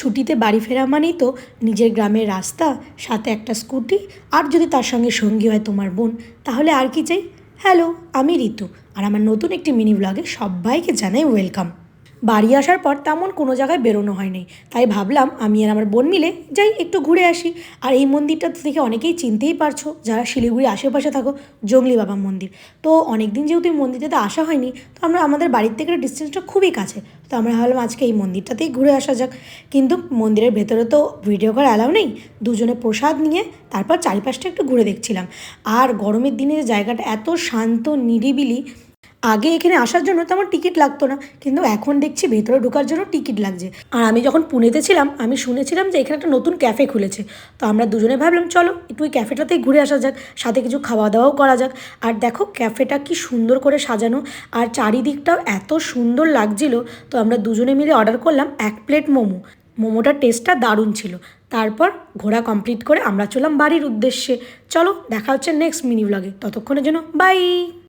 ছুটিতে বাড়ি ফেরা মানেই তো নিজের গ্রামের রাস্তা, সাথে একটা স্কুটি, আর যদি তার সঙ্গে সঙ্গী হয় তোমার বোন, তাহলে আর কি চাই। হ্যালো, আমি ঋতু, আর আমার নতুন একটি মিনি ব্লগে সবাইকে জানাই ওয়েলকাম। বাড়ি আসার পর তেমন কোনো জায়গায় বেরোনো হয়নি, তাই ভাবলাম আমি আর আমার বোন মিলে যাই একটু ঘুরে আসি। আর এই মন্দিরটা থেকে অনেকেই চিনতেই পারছো যারা শিলিগুড়ি আশেপাশে থাকো, জংলি বাবা মন্দির। তো অনেক দিন যেহেতু এই মন্দিরটাতে আসা হয়নি, তো আমরা আমাদের বাড়ির থেকে ডিস্টেন্সটা খুবই কাছে, তো আমরা ভাবলাম আজকে এই মন্দিরটাতেই ঘুরে আসা যাক। কিন্তু মন্দিরের ভেতরে তো ভিডিও করা অ্যালাউ নেই, দুজনে প্রসাদ নিয়ে তারপর চারিপাশটা একটু ঘুরে দেখছিলাম। আর গরমের দিনে জায়গাটা এত শান্ত নিরিবিলি, আগে এখানে আসার জন্য তেমন টিকিট লাগতো না, কিন্তু এখন দেখছি ভেতরে ঢোকার জন্য টিকিট লাগছে। আর আমি যখন পুনেতে ছিলাম আমি শুনেছিলাম যে এখানে একটা নতুন ক্যাফে খুলেছে, তো আমরা দুজনে ভাবলাম চলো একটু ওই ক্যাফেটাতেই ঘুরে আসা যাক, সাথে কিছু খাওয়া দাওয়াও করা যাক। আর দেখো ক্যাফেটা কি সুন্দর করে সাজানো, আর চারিদিকটাও এত সুন্দর লাগছিল। তো আমরা দুজনে মিলে অর্ডার করলাম 1 প্লেট মোমো। মোমোটার টেস্টটা দারুণ ছিল। তারপর ঘোরা কমপ্লিট করে আমরা চললাম বাড়ির উদ্দেশ্যে। চলো দেখা হচ্ছে নেক্সট মিনি ব্লগে, ততক্ষণের জন্য বাই।